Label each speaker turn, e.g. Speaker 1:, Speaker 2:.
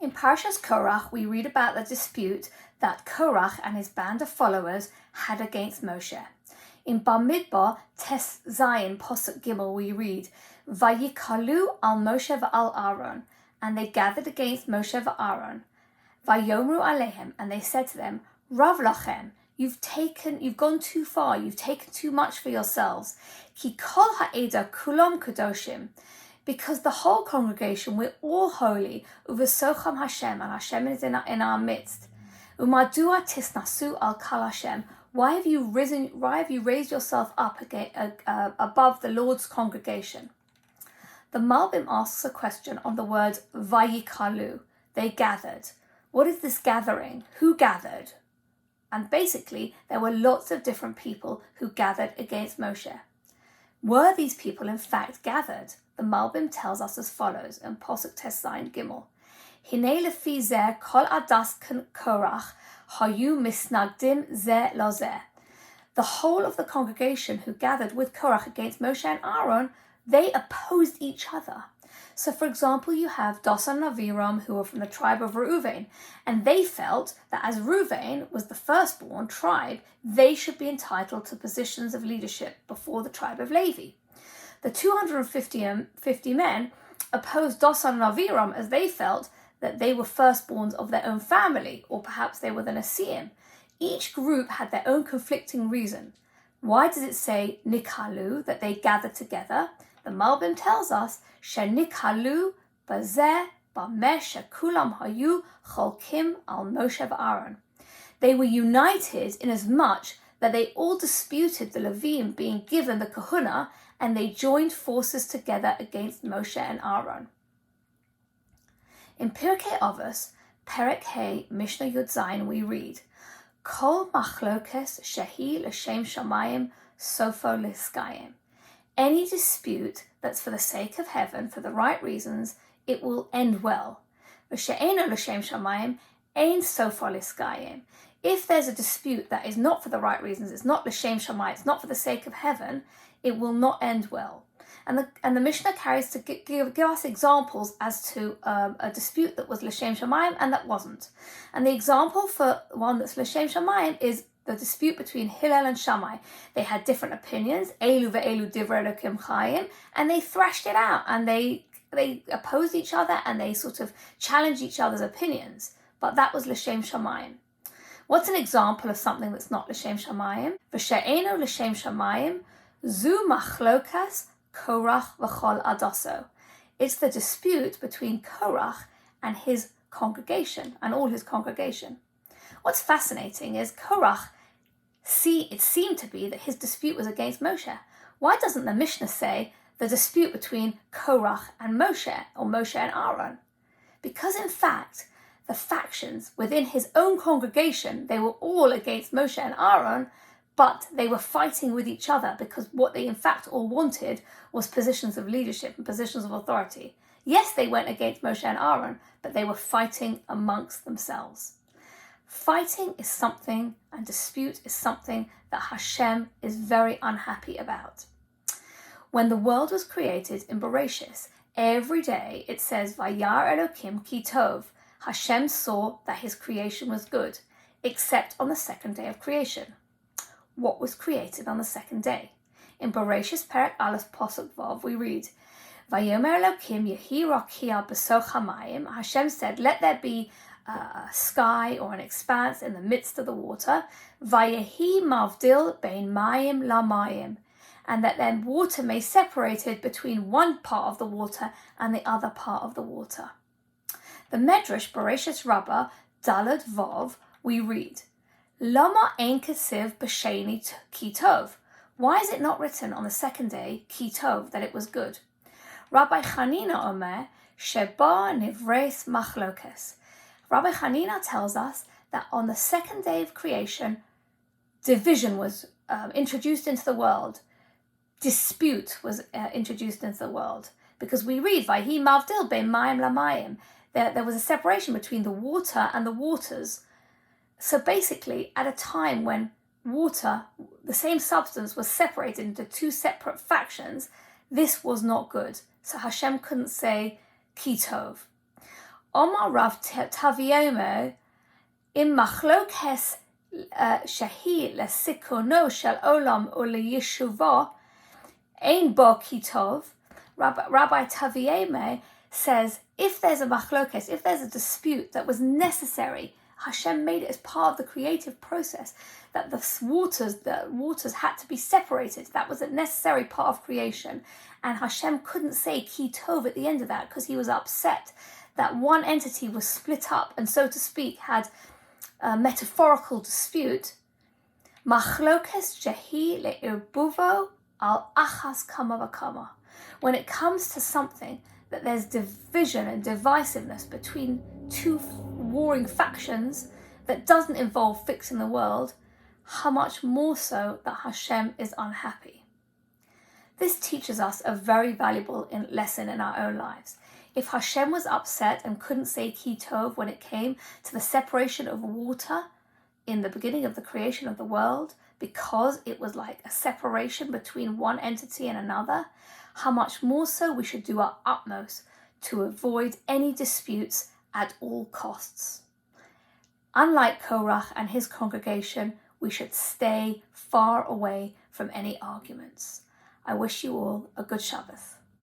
Speaker 1: In Parshas Korach, we read about the dispute that Korach and his band of followers had against Moshe. In Bamidbar, Tes Zayin, Posuk Gimel, we read, Vayikalu al Moshe v'al Aaron, and they gathered against Moshe v'Aaron. Vayomru alehem, and they said to them, Rav lachem, you've gone too far, you've taken too much for yourselves. Ki kol ha'eda kulom kadoshim, because the whole congregation, we're all holy, uvesocham Hashem, and Hashem is in our midst. Umadua tisnasu al kal Hashem, why have you raised yourself up above the Lord's congregation? The Malbim asks a question on the word vayikalu, they gathered. What is this gathering? Who gathered? And basically, there were lots of different people who gathered against Moshe. Were these people in fact gathered? The Malbim tells us as follows in Posuk Tes Zayin Gimel. Hinei lefi zeh kol adas Korach hayu misnagdim zeh lo zeh. The whole of the congregation who gathered with Korach against Moshe and Aaron, they opposed each other. So for example, you have Dosan and Aviram, who were from the tribe of Reuven, and they felt that as Reuven was the firstborn tribe, they should be entitled to positions of leadership before the tribe of Levi. The 250 men opposed Dosan and Aviram as they felt that they were firstborns of their own family, or perhaps they were the Nasiim. Each group had their own conflicting reason. Why does it say Nikhalu, that they gathered together? The Malbim tells us, Shenikhalu bazeh bameh shekulam hayu cholkim al Moshe v'Aaron. They were united in as much that they all disputed the Levim being given the kahuna, and they joined forces together against Moshe and Aaron. In Pirkei Avos, Perek Hey, Mishnah Yud Zayin, we read, Kol machlokes shehi l'shem shamayim sofo l'skayim. Any dispute that's for the sake of heaven, for the right reasons, it will end well. V'she'eno l'shem shamayim ein sofo l'skayim. If there's a dispute that is not for the right reasons, it's not l'shem shamayim, it's not for the sake of heaven, it will not end well. And the Mishnah carries to give us examples as to a dispute that was l'shem shamayim and that wasn't. And the example for one that's l'shem shamayim is the dispute between Hillel and Shammai. They had different opinions, elu ve'elu divrei Elokim chayim, and they thrashed it out, and they opposed each other, and they sort of challenged each other's opinions. But that was l'shem shamayim. What's an example of something that's not l'shem shamayim? V'she'eno l'shem shamayim, zu machlokas Korach v'chol adaso. It's the dispute between Korach and his congregation, and all his congregation. What's fascinating is Korach, it seemed to be that his dispute was against Moshe. Why doesn't the Mishnah say the dispute between Korach and Moshe, or Moshe and Aaron? Because in fact, the factions within his own congregation, they were all against Moshe and Aaron, but they were fighting with each other because what they in fact all wanted was positions of leadership and positions of authority. Yes, they went against Moshe and Aaron, but they were fighting amongst themselves. Fighting is something, and dispute is something that Hashem is very unhappy about. When the world was created in Bereshis, every day it says, Vayar Elokim ki tov. Hashem saw that his creation was good, except on the second day of creation. What was created on the second day? In Bereshis Perek Aleph Posuk Vav we read, Vayomer Elokim yehi rakia b'soch hamayim. Hashem said, let there be a sky or an expanse in the midst of the water. Vayehi mavdil bein mayim la mayim. And that then water may separate it between one part of the water and the other part of the water. The Medrash Bereshis Rabbah Dalad Vav we read, Lama ein kesiv b'sheni ki tov. Why is it not written on the second day, ki tov, that it was good? Rabbi Chanina omer, sheba nivres machlokes. Rabbi Chanina tells us that on the second day of creation, division was introduced into the world. Dispute was introduced into the world. Because we read, Vayhi mavdil bein mayim la mayim. There was a separation between the water and the waters. So basically, at a time when water, the same substance, was separated into two separate factions, this was not good. So Hashem couldn't say ki tov. Omar Rav Taviemo, im machlokes shahi lesikono shel olam or leyeshuva, ein bo kitov. Rabbi Taviemo says, if there's a machlokes, if there's a dispute that was necessary, Hashem made it as part of the creative process, that the waters had to be separated. That was a necessary part of creation. And Hashem couldn't say ki tov at the end of that because he was upset that one entity was split up and, so to speak, had a metaphorical dispute. Machlokes shehi le'irbuvo al achas kama v'kama. When it comes to something that there's division and divisiveness between two warring factions that doesn't involve fixing the world, how much more so that Hashem is unhappy. This teaches us a very valuable lesson in our own lives. If Hashem was upset and couldn't say ki tov when it came to the separation of water in the beginning of the creation of the world, because it was like a separation between one entity and another, how much more so we should do our utmost to avoid any disputes at all costs. Unlike Korach and his congregation, we should stay far away from any arguments. I wish you all a good Shabbos.